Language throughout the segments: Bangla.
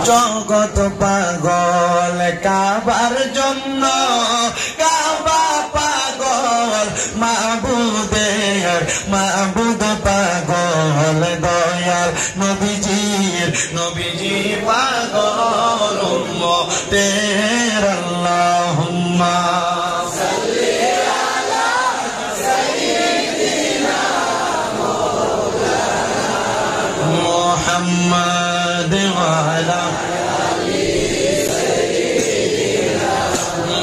জগৎ পাগল কাবার জন্য, কাবা পাগল মাবুদের, মাবুদ পাগল দয়াল নবীজির, নবীজি পাগল উম্মতের। আল্লাহুম্মা সাল্লি আলা সাইয়্যিদিনা মাওলানা মুহাম্মাদ ওয়া আলা আলি সাইয়্যিদিনা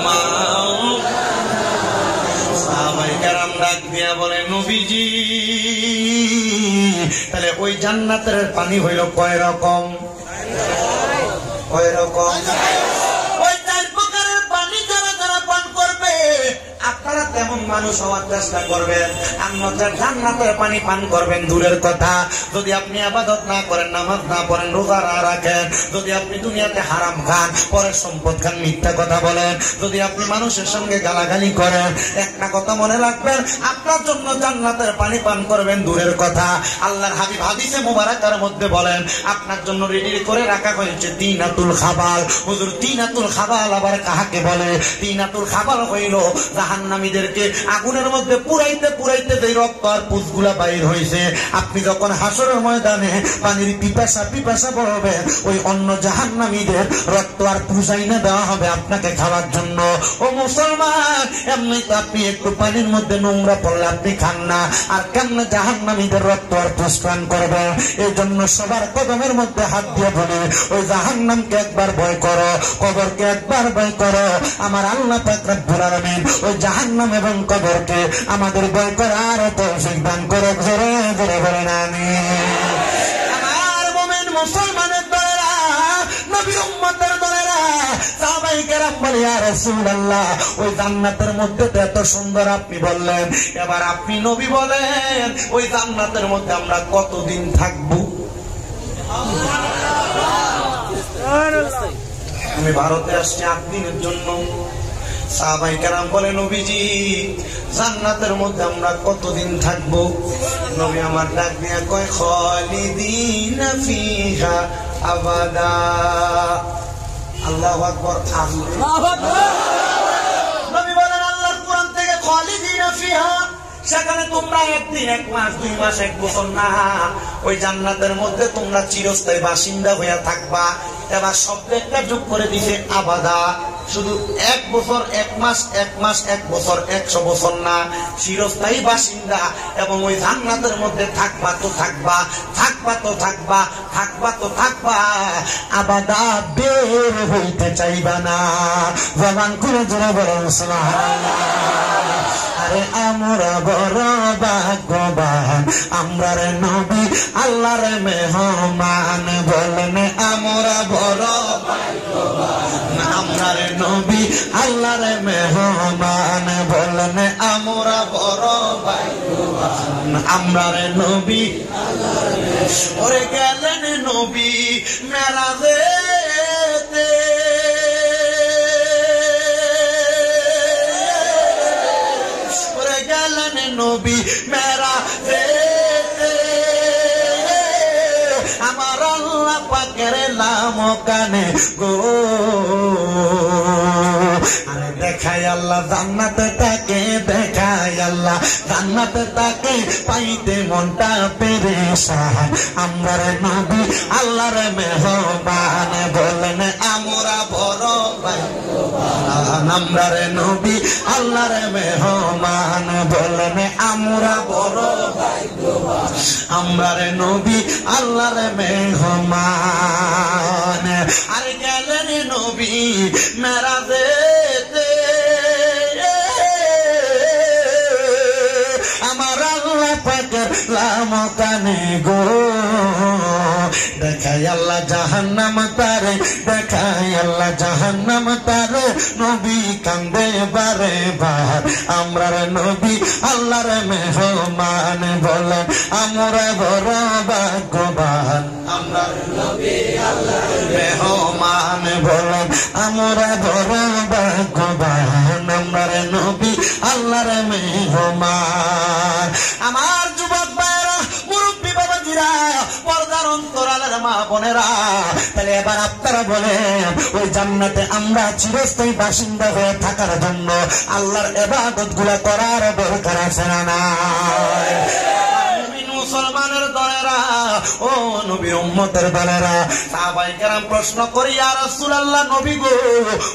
মাওলানা। সাহাবায়ে কেরাম ডাক দিয়া বলে, নবীজি তাহলে ওই জান্নাতের পানি হইল কয় রকম? কয় রকম? ওই 4 প্রকারের পানি যারা যারা পান করবে, আপনারা তেমন মানুষ হওয়ার চেষ্টা করবেন। আপনারা জান্নাতের পানি পান করবেন দূরের কথা, যদি আপনি ইবাদত না করেন, নামাজ না পড়েন, রোজা না রাখেন, যদি আপনি দুনিয়াতে হারাম খান, পরের সম্পদ খান, মিথ্যা কথা বলেন, যদি আপনি মানুষের সঙ্গে গালাগালি করেন, একটা কথা মনে রাখবেন, আপনার জন্য জান্নাতের পানি পান করবেন দূরের কথা। আল্লাহর হাবিব হাদিসে মুবারাকার মধ্যে বলেন, আপনার জন্য রেডি করে রাখা হয়েছে তিনাতুল খাবাল। হুজুর, তিনাতুল খাবাল আবার কাহাকে বলে? তিনাতুল খাবাল হইল জাহান্নামীদেরকে আগুনের মধ্যে পুরাইতে পুরাইতে যে রক্ত আর পুঁজগুলা বাইর হয়েছে, আপনি যখন হাসরের ময়দানে পানির পিপাসা পিপাসা পড়বে, ওই অন্য জাহান্নামীদের রক্ত আর পুজাইনা দেওয়া হবে আপনাকে খাওয়ার জন্য। ও মুসলমান, এমনি তো আপনি একটু পানির মধ্যে নোংরা পড়লে আপনি খান না, আর কেমনে জাহান্নামীদের রক্ত আর পুজ পান করবে? এই জন্য সবার কদমের মধ্যে হাত দিয়ে বলে, ওই জাহান্নামকে একবার ভয় করো, কবরকে একবার ভয় করো। আমার আল্লাহ পাক রব্বুল আলামিন ওই জাহান্নাম এবং কবরকে আমাদের ভয় করার তৌফিক দান করে। জোরে জোরে বলেন আমিন। আমার মুমিন মুসলমানের দলেরা, নবীর উম্মতের দলেরা, সাহাবায়ে কেরাম বলে, ইয়া রাসূলুল্লাহ, ওই জান্নাতের মধ্যে তো এত সুন্দর আপনি বললেন, এবার আপনি নবী বলেন, ওই জান্নাতের মধ্যে আমরা কতদিন থাকবো? আমি ভারতে আসছি 8 দিনের জন্য। সাহাবায়ে কেরাম বলে, নবীজি জান্নাতের মধ্যে আমরা কতদিন থাকবো? নবী আমার ডাক দিয়া কয়, খালিদিনা ফিহা আবাদা। আল্লাহু আকবার, আল্লাহু আকবার। নবী বলেন আল্লাহর কোরআন থেকে, খালিদিনা ফিহা, সেখানে তোমরা 1 দিন, 1 মাস, 2 মাস, 1 বছর না, ওই জান্নাতের মধ্যে তোমরা চিরস্থায়ী বাসিন্দা হইয়া থাকবা। এবার শব্দটা যোগ করে দিছে আবাদা, শুধু 1 বছর, 1 মাস, 1 মাস, 1 বছর, 100 বছর না, চিরস্থায়ী বাসিন্দা। এবং ওই জান্নাতের মধ্যে থাকবা তো থাকবা, থাকবা তো থাকবা, থাকবা তো থাকবা, আবাদা বের হইতে চাইবা না। জবান করে জোরে বলেন সুবহানাল্লাহ। আরে আমরা বড় ভাগ্যবান, আমরা রে নবী আল্লাহর মেহমান। বলেন আমরা বড় ভাগ্যবান, আমরা রে নবী আল্লাহর মেহমান। বলেন আমরা বড় ভাগ্যবান, আমরা রে নবী আল্লাহর মেহমান। ওরে গেলেন নবী মেরাজেতে, নবী মেরাজেতে, আমার আল্লাহ পাকের নাম কানে গো। আরে দেখাই আল্লাহ জান্নাতে তাকে, দেখাই আল্লাহ জান্নাতে তাকে, পাইতে মনটা পেরেশান। আমরা নবী আল্লাহর মেহমান। বলেন আমরা বড় ভাগ্যবান, আমরা নবী আল্লাহর মেহমান। বলেন আমরা বড় ভাগ্যবান, আমরা নবী আল্লাহর মেহমান। আরে গেলেন নবী মেরাজেতে, আমার আল্লাহ পাকের নাম কানে গো। দেখাই আল্লাহ জাহান্নাম তারে, দেখাই আল্লাহ জাহান্নাম তারে, নবী কান্দে বারে বার। আমরা নবী আল্লাহর মেহমান। বলেন আমরা বড় ভাগ্যবান, আমরা নবী আল্লাহর মেহমান। বলেন আমরা বড় ভাগ্যবান, আমরা নবী আল্লাহর মেহমান। আমার যুবক ভাইরা, মুরব্বী বাবাজিরা, পর্দার অন্তরালের মা বোনেরা, তাহলে এবার আপনারা বলেন ওই জান্নাতে আমরা চিরস্থায়ী বাসিন্দা হয়ে থাকার জন্য আল্লাহর ইবাদত গুলা করার দরকার আছে না নাই? মুসলমানের দলেরা, ও নবীর উম্মতের দলেরা, সাহাবায়ে কেরাম প্রশ্ন করি, ইয়া রাসূলুল্লাহ, নবী গো,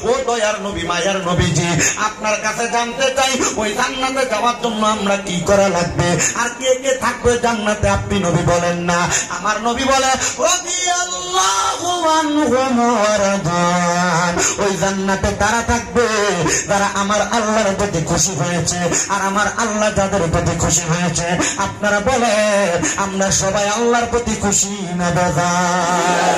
ও দয়ার নবী, মায়ার নবীজি, আপনার কাছে জানতে চাই ওই জান্নাতে যাওয়ার জন্য আমরা কি করা লাগবে, আর কে কে থাকবে জান্নাতে আপনি নবী বলেন না? আমার নবী বলে, রাদিয়াল্লাহু আনহুম ওয়া রাদান, ওই জান্নাতে তারা থাকবে যারা আমার আল্লাহর প্রতি খুশি হয়েছে, আর আমার আল্লাহ যাদের প্রতি খুশি হয়েছে। আপনারা বলে আমরা সবাই আল্লাহর প্রতি খুশি না বেজার?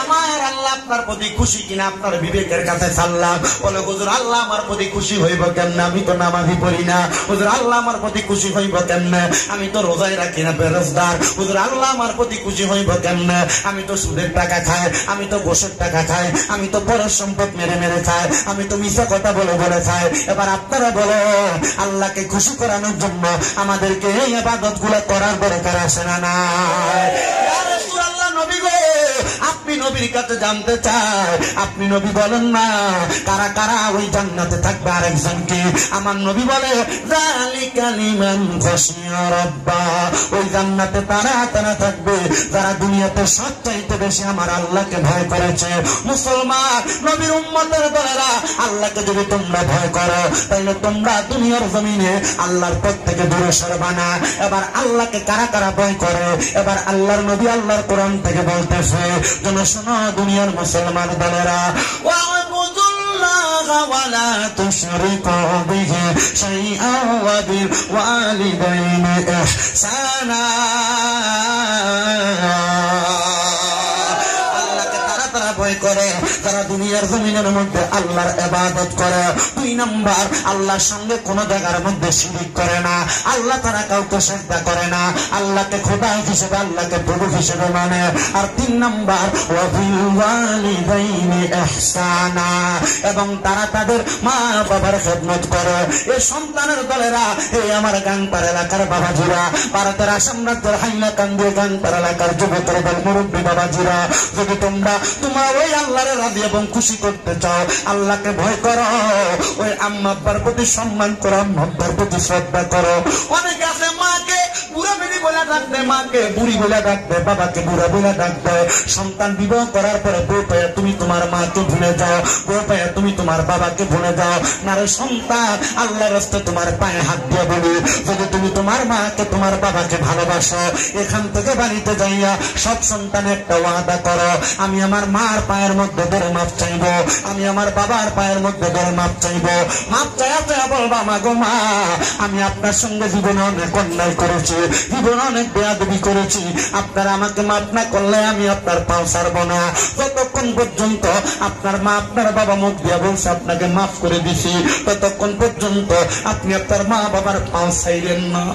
আমার আল্লাহ আপনার প্রতি খুশি কিনা আপনার বিবেকের কাছে সাল্লাম। বলে হুজুর আল্লাহ আমার প্রতি খুশি হইব কেমনে, আমি তো নামাজি পড়ি না। হুজুর আল্লাহ আমার প্রতি খুশি হইব কেমনে, আমি তো রোজাই রাখি না, বেরোজগার। হুজুর আল্লাহ আমার প্রতি খুশি হইব কেমনে, আমি তো সুদের টাকা খাই, আমি তো ঘোষের টাকা খাই, আমি তো পরের সম্পদ মেরে মেরে খাই, আমি তো মিথ্যা কথা বলে বলে খাই। এবার আপনারা বলো আল্লাহকে খুশি করানোর জন্য আমাদেরকে এই ইবাদত গুলা করার দরকার আছে না নাই? ইয়া রাসূলুল্লাহ, নবী গো, আপনি নবীর কাছে জানতে চাই, আপনি নবী বলেন না কারা কারা ওই জান্নাতে থাকবে। আরেকজনকে আমার নবী বলে, যালিকা লিমান খাশিয়া রাব্বা, ওই জান্নাতে তারা তারা থাকবে যারা দুনিয়াতে সবচাইতে বেশি আমার আল্লাহকে ভয় করেছে। মুসলমান নবীর উম্মতের দলেরা, আল্লাহকে যদি তোমরা ভয় করো তাহলে তোমরা দুনিয়ার জমিনে আল্লাহর পথ থেকে দূরে সরবা না। এবার আল্লাহকে কারা কারা ভয় করে, এবার আল্লাহর নবী আল্লাহর কোরআন থেকে বলতেছে, তোমরা শোনো দুনিয়ার মুসলমান দলেরা, ওয়া'বুদুল্লাহা ওয়া লা তুশরিকু বিহি শাইআন ওয়া বিল ওয়ালিদাইনি ইহসানা। ভয় করে তারা দুনিয়ার জমিনের মধ্যে আল্লাহর ইবাদত করে। 2 নাম্বার, আল্লাহর সঙ্গে কোন জায়গার মধ্যে শিরিক করে না, আল্লাহ তারা কাউকে সিজদা করে না, আল্লাহকে খোদা হিসেবে, আল্লাহকে প্রভু হিসেবে মানে। আর 3 নাম্বার, ওয়া বিল ওয়ালিদাইনি ইহসানা, এবং তারা তাদের মা বাবার খেদমত করে। এই সন্তানের দলেরা, এই আমার গাংপাড়া এলাকার বাবাজিরা, ভারতের আসাম রাজ্যের হাইলাকান্দি গাংপাড়া এলাকার যুবকের দল মুরব্বী বাবাজিরা, যদি তোমরা ওই আল্লাহর রাজি এবং খুশি করতে চাও, আল্লাহকে ভয় করো, ওই আম্মা আব্বার প্রতি সম্মান করো, আম্মা আব্বার প্রতি শ্রদ্ধা করো। অনেকে আছে মাকে বুড়া বেড়ি বলে ডাকবে, মাকে বুড়ি বলে ডাকবে, বাবাকে বুড়া বলে ডাকবে। সন্তান বিবাহ করার পরে বউ পাইয়া তুমি তোমার মাকে ভুলে যাও, বউ পাইয়া তুমি তোমার বাবাকে ভুলে যাও। না রে সন্তান, আল্লাহর রাস্তায় তোমার পায়ে হাত দিয়ে বলি, যদি তুমি তোমার মাকে তোমার বাবাকে ভালোবাসো, এখান থেকে বাড়িতে যাইয়া সব সন্তান একটা ওয়াদা করো, আমি আমার মার পায়ের মধ্যে ধরে মাপ চাইব, আমি আমার বাবার পায়ের মধ্যে ধরে মাপ চাইব। মাপ চাইয়া চাইয়া বলবা, মা গো মা, আমি আপনার সঙ্গে জীবনে অনেক অন্যায় করেছি, জীবনে অনেক বেয়াদবি করেছি, আপনারা আমাকে মাপ না করলে আমি আপনার পাও ছাড়ব না। যতক্ষণ পর্যন্ত আপনার মা আপনার বাবা মুখ দিয়া বলছে আপনাকে মাফ করে দিছি, ততক্ষণ পর্যন্ত আপনি আপনার মা বাবার পাও ছাইলেন না।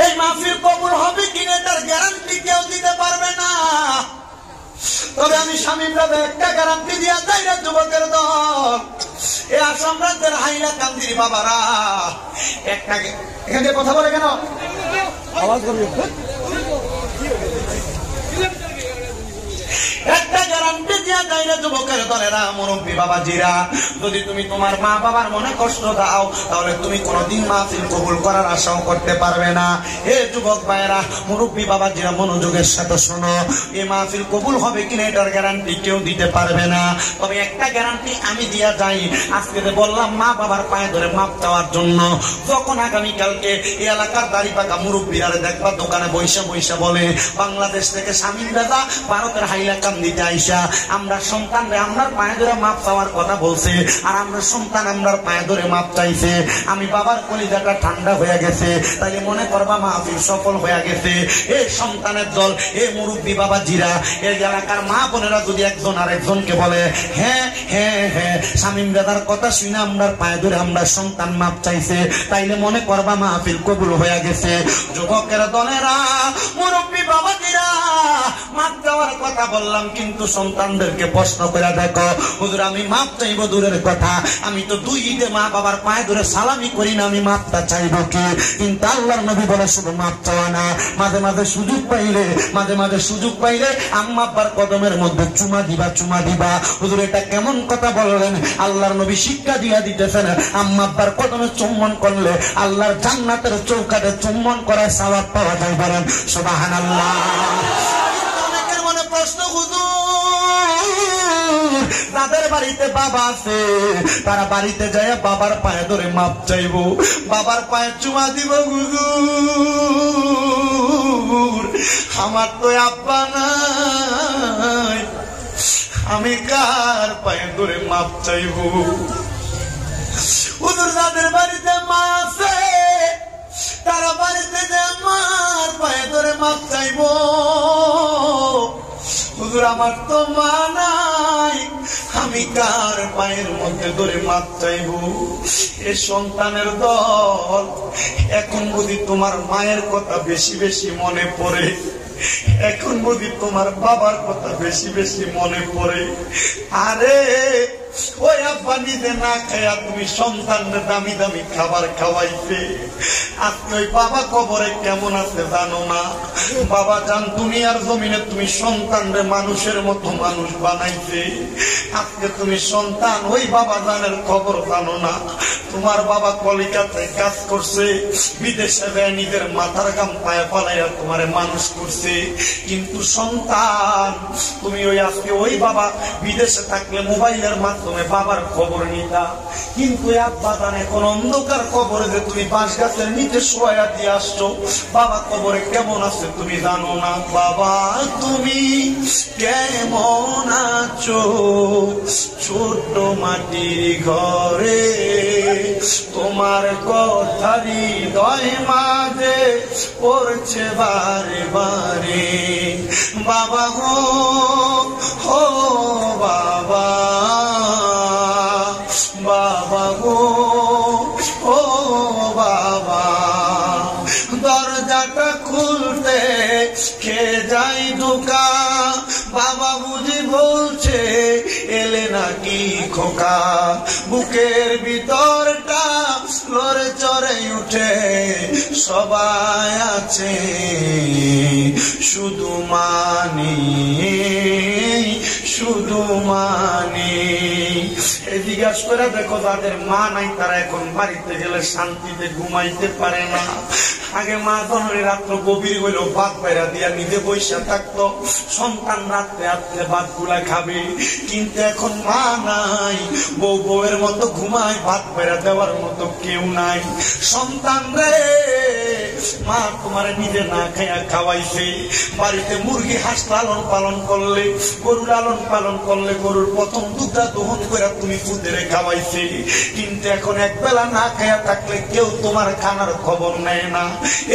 এই মাহফিল কবুল হবে কিনা তার গ্যারান্টি কেউ দিতে পারবে না। তবে আমি শামীম রাবে একটা গ্যারান্টি দিয়া যাই না, যুবকের দল, এই আসাম রাজ্যের হাইলাকান্দির বাবারা, একটা এখানে কথা বলে কেন আওয়াজ করবে, একটা গ্যারান্টি দিয়া যায় না যুবকের দলেরা, মুরব্বী বাবাজিরা, যদি তুমি তোমার মা বাবার মনে কষ্ট দাও তাহলে তুমি কোনোদিন মাহফিল কবুল করার আশাও করতে পারবে না। হে যুবক ভাইয়েরা, মুরব্বী বাবাজিরা, মনোযোগের সাথে শোনো, এই মাহফিল কবুল হবে কিনা এটার গ্যারান্টি কেউ দিতে পারবে না। তবে একটা গ্যারান্টি আমি দিয়া যাই, আজকে বললাম মা বাবার পায়ে ধরে মাপ চাওয়ার জন্য, যখন আগামীকালকে এই এলাকার দাড়ি পাকা মুরব্বীরা দেখবা দোকানে বৈশা বৈশা বলে, বাংলাদেশ থেকে শামীম দাদা ভারতের হাইলাকান্দিতে আইসা আমরা সন্তানরে আমরার পায়ে ধরে মাপ চাওয়ার কথা বলছে, আর আমরা সন্তান আমরার পায়ে ধরে মাপ চাইছে, আমি বাবার কলিজাটা ঠান্ডা হয়ে গেছে, তাই মনে করবা মাহফিল সফল হয়ে গেছে। এই সন্তানের দল, এই মুরব্বী বাবাজিরা, এই এলাকার মা বোনেরা যদি একজন আর একজনকে বলে, হ্যাঁ হ্যাঁ হ্যাঁ শামীম দাদার কথা শুনে আমরার পায়ে ধরে আমরা সন্তান মাপ চাইছে, তাইলে মনে করবা মাহফিল কবুল হয়ে গেছে। যুবকের দলেরা, মুরব্বী বাবাজিরা, মাপ চাওয়ার কথা কথা বললাম, কিন্তু সন্তানদেরকে প্রশ্ন করে দেখো, হুজুর আমি মাপ চাইবো দূরের কথা, আমি তো 2 ঈদে মা বাবার পায়ে ধরে সালামি করি না, আমি মাপটা চাইবো কি? কিন্তু আল্লাহর নবী বলে শুধু মাপ চাওয়া না, মাঝে মাঝে সুযোগ পাইলে আম্মা আব্বার কদমের মধ্যে চুমা দিবা। হুজুর এটা কেমন কথা বললেন? আল্লাহর নবী শিক্ষা দিয়া দিতেছেন, আম্মা আব্বার কদমে চুম্বন করলে আল্লাহর জান্নাতের চৌকাঠে চুম্বন করার সওয়াব পাওয়া যায়। বলেন সুবহানাল্লাহ। অনেকের মনে প্রশ্ন, হুজুর তাদের বাড়িতে বাবা আছে, তারা বাড়িতে যায় বাবার পায়ে ধরে মাপ চাইবো, বাবার পায়ে চুমা দিব, হুজুর আমার তো আব্বা নাই, আমি কার পায়ে ধরে মাপ চাইবো? হুজুর যাদের বাড়িতে মা আছে তারা বাড়িতে যে মার পায়ে ধরে মাপ চাইবো, হুজুর আমার তো মা নাই, আমি কার পায়ের মধ্যে ধরে মাপ চাইবো? এ সন্তানের দল, এখন বুঝি তোমার মায়ের কথা বেশি বেশি মনে পড়ে, এখন বুঝি তোমার বাবার কথা বেশি বেশি মনে পড়ে। আরে ওই আব্বা নিজে না খাইয়া তুমি সন্তানকে দামি দামি খাবার খাওয়াইছে, আজকে ওই বাবা কবরে কেমন আছে জানো না? বাবা জান দুনিয়ার জমিনে তুমি সন্তানরে মানুষের মতো মানুষ বানাইছে, আজকে তুমি সন্তান ওই বাবা জানের খবর জানো না। তোমার বাবা কলিকাতায় কাজ করছে, বিদেশে যায় নিজের মাথার গাম পায়ে পালাইয়া তোমারে মানুষ করছে, কিন্তু সন্তান তুমি ওই আজকে ওই বাবা বিদেশে থাকলে মোবাইলের মাধ্যমে বাবার খবর নিতা, কিন্তু আব্বা জান এখন অন্ধকার কবরে যে তুমি বাঁশ গাছের নিচে শোয়া দিয়ে আসছো, বাবা কবরে কেমন আছে তুমি জানো না। বাবা তুমি কেমন আছো ছোট মাটির ঘরে, তোমার কথা হৃদয় মাঝে পড়ছে বারে বারে, বাবা গো হো বাবা, বাবা গো ও বাবা, দরজাটা খুলতে কে যাই ঢোকা, বাবা বুঝি বলছে এলে নাকি খোকা, বুকের ভিতরটা লড়ে চড়ে উঠে, সবাই আছে শুধু মানি। এই জিজ্ঞাসা করে দেখো, যাদের মা নাই তারা এখন বাড়িতে গেলে শান্তিতে ঘুমাইতে পারে না। আগে মা জননী রাত্র গভীর হইলেও ভাত বাইরা দিয়া নিজে বৈশা থাকতো, সন্তান রাত্রে রাত্রে ভাত গুলা খাবে, কিন্তু এখন মা নাই, বউয়ের মতো ঘুমায়, ভাত বাইরা দেওয়ার মতো কেউ নাই। সন্তান রে, মা তোমার নিজে না খাইয়া খাওয়াইছে, বাড়িতে মুরগি হাঁস লালন পালন করলে, গরু লালন পালন করলে, গরুর প্রথম দুধটা দহন করে তুমি পুঁতেরে খাওয়াইছে, কিন্তু এখন এক বেলা না খাইয়া থাকলে কেউ তোমার খানার খবর নেয় না।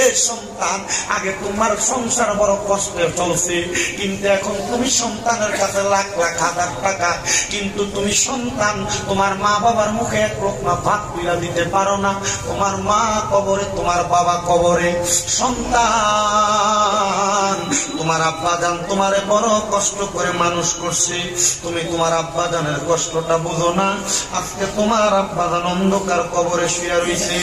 এ সন্তান, আগে তোমার সংসার বড় কষ্টে চলছে, কিন্তু এখন তুমি সন্তানের কাছে লাখ লাখ হাজার টাকা, কিন্তু তুমি সন্তান তোমার মা বাবার মুখে এক লোকমা ভাত তুলে দিতে পারো না। তোমার মা কবরে, তোমার বাবা কবরে। সন্তান, তোমার আব্বা জান তোমারে বড় কষ্ট করে মানুষ করছে, তুমি তোমার আব্বা জানের কষ্টটা বুঝো না। আজকে তোমার আব্বা জান অন্ধকার কবরে শুয়ে রয়েছে।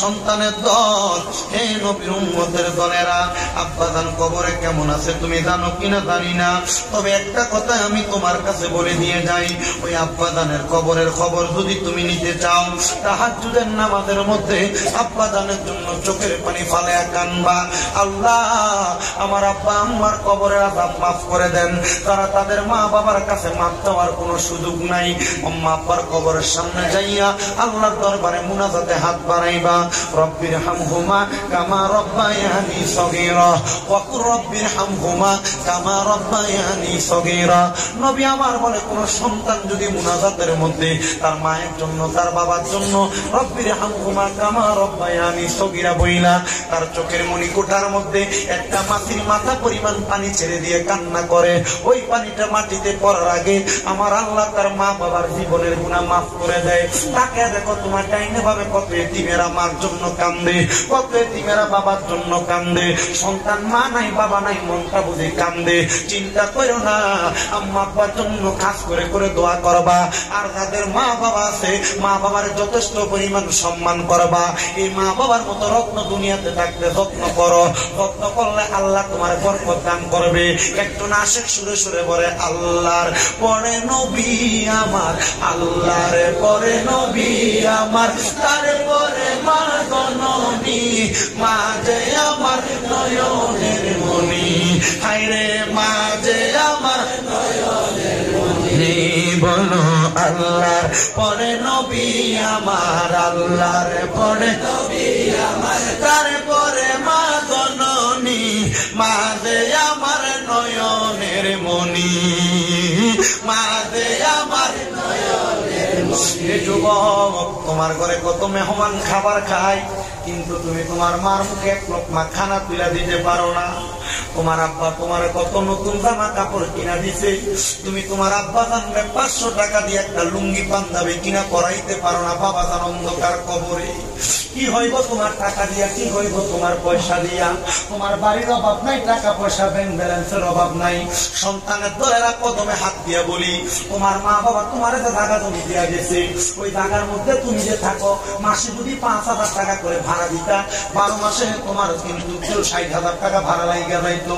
সন্তানের দল, হে নবীর উম্মতের দলেরা, আব্বা জান কবরে কেমন আছে তুমি জানো কিনা জানি না, তবে একটা কথা আমি তোমার কাছে বলে দিয়ে যাই, ওই আব্বা জানের কবরের খবর যদি তুমি নিতে চাও, তাহাজ্জুদের নামাজের মধ্যে আব্বা জানের জন্য চোখের পানি ফালায়া কানবা, আল্লাহ আমার আব্বা আম্মার কবরের আযাব মাফ করে দেন। তারা তাদের মা বাবার কাছে মাফ চাওয়ার কোনো সুযোগ নাই। আম্মা আব্বার কবরের সামনে যাইয়া আল্লাহর দরবারে মুনাজাতে হাত বাড়াইবা, রব্বির হামহুমা কামা রব্বায়ানি সগীরা, ওয়া কুর রব্বির হামহুমা কামা রব্বায়ানি সগীরা। নবী আমার বলে, কোন সন্তান যদি মুনাজাতের মধ্যে তার মায়ের জন্য, তার বাবার জন্য রব্বির হামহুমা কামা রব্বায়ানি সগীরা বইলা তার চোখের মণিকোঠার মধ্যে একটা মাটির মাথা পরিমাণ পানি ছেড়ে দিয়ে কান্না করে। ওই পানিটা মাটিতে পড়ার আগে আমার আল্লাহ তার মা বাবার জীবনের গুনাহ মাফ করে দেয়। তাকে দেখো তোমার ডাইনে ভাবে কত এতিমেরা মার জন্য কান্দে, কত এতিমেরা বাবার জন্য কান্দে। সন্তান মা নাই বাবা নাই মনটা বুঝে কান্দে। চিন্তা করো না, আম্মা আব্বার জন্য খাস করে করে দোয়া করবা। আর যাদের মা বাবা আছে মা বাবার যথেষ্ট পরিমাণ সম্মান করবা। এই মা বাবার মতো রত্ন দুনিয়াতে থাকতে যত্ন করো। যত্ন করলে আল্লাহ তোমার বরকত দান করবে। একটু নাশেক সুরে সুরে বলে আল্লাহর পরে নবী আমার, আল্লাহর পরে নবী আমার, তারপরে মা জননী, মা যে আমার নয়নের মণি, হায়রে মা যে আমার নয়নের মণি। বলো আল্লাহর পরে নবী আমার, আল্লাহর পরে নবী আমার, তারপরে মা জননী, মা যে আমার নয়নের মণি, মা যে আমার নয়নের মণি। যুবক, তোমার ঘরে কত মেহমান খাবার খায়, কিন্তু তুমি তোমার মার মুখে এক লোকমা খানা তুলে দিতে পারো না। তোমার আব্বা তোমার কত নতুন জামা কাপড় কিনা দিছে, তুমি তোমার আব্বা জানবে 500 টাকা দিয়ে একটা লুঙ্গি পাঞ্জাবি কিনা পরাইতে পারো না। বাবা জান অন্ধকার কবরে কি হইব তোমার টাকা দিয়া, কি হইব তোমার পয়সা দিয়া? তোমার বাড়ির অভাব নাই, টাকা পয়সা ব্যাংক ব্যালেন্সের অভাব নাই। সন্তানের দলেরা কদমে হাত দিয়া বলি, তোমার মা বাবা তোমার যে জায়গা জমি দিয়া গেছে, ওই জায়গার মধ্যে তুমি যে থাকো, মাসে যদি 5,000 টাকা করে ভাড়া দিতা, 12 মাসে তোমার কিন্তু 60,000 টাকা ভাড়া লাগিয়ে যাইতো।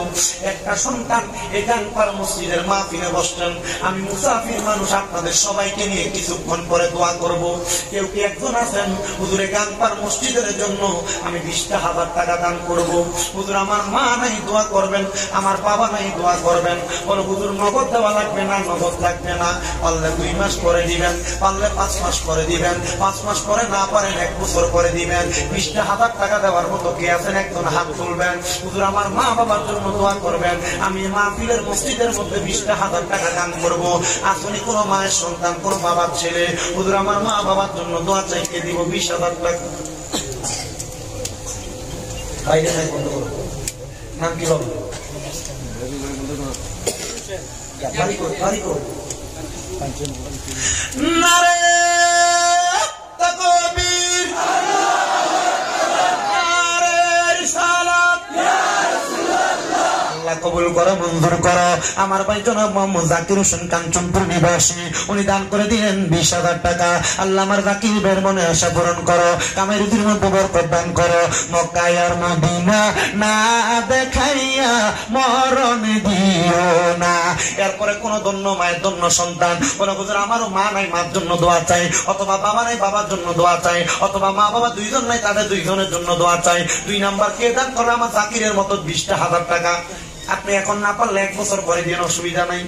একটা সন্তান এখানকার মসজিদের মাহফিলে বসতেন। আমি মুসাফির মানুষ, আপনাদের সবাইকে নিয়ে কিছুক্ষণ পরে দোয়া করব। কেউ কি একজন আছেন হুজুরে গানপার মসজিদের জন্য আমি 20,000 টাকা দান করব? হুজুর আমার মা নাই, দোয়া করবেন। আমার বাবা নাই, দোয়া করবেন। বলো হুজুর নগদ দেওয়া লাগবে না, নগদ লাগবে না, পারলে 2 মাস পরে দিবেন, পারলে 5 মাস পরে দিবেন, 5 মাস পরে না পারেন 1 বছর পরে দিবেন। 20,000 টাকা দেওয়ার মতো কে আছেন? একজন হাত তুলবেন। হুজুর আমার মা বাবার জন্য দোয়া করবেন, আমি মাহফিলের মসজিদের মধ্যে 20,000 টাকা দান করব। আসলে কোন মায়ের সন্তান, কোন বাবার ছেলে, হুজুর আমার মা বাবার জন্য দোয়া চাইতে দিব 20,000 টাকা। বাইরে নাই, বন্ধ করো। নাম কি হবে? নারে তাকবীর, নারে রিসালাত। আল্লাহ কবুল করো, মঞ্জুর করো। আমার ভাই জনাব মোহাম্মদ জাকির হোসেন কাঞ্চনপুর নিবাসী, উনি দান করে দিলেন 20,000 টাকা। আল্লাহ আমার জাকির ভাইয়ের মনে আশা পূরণ করো, কামের রুজির মধ্যে বরকত দান করো। মক্কায় আর মদিনা না দেখাইয়া মরণ দিও না। এরপরে কোন ধন্য মায়ের ধন্য সন্তান, কোন হুজুর আমারও মা নাই, মার জন্য দোয়া চাই, অথবা বাবা নাই, বাবার জন্য দোয়া চাই, অথবা মা বাবা 2 জন নাই, তাদের 2 জনের জন্য দোয়া চাই। 2 নাম্বার কে দান করো? আমার জাকিরের মতো 20,000 টাকা। আপনি এখন না পারলে 1 বছর পরে দিন, অসুবিধা নাই।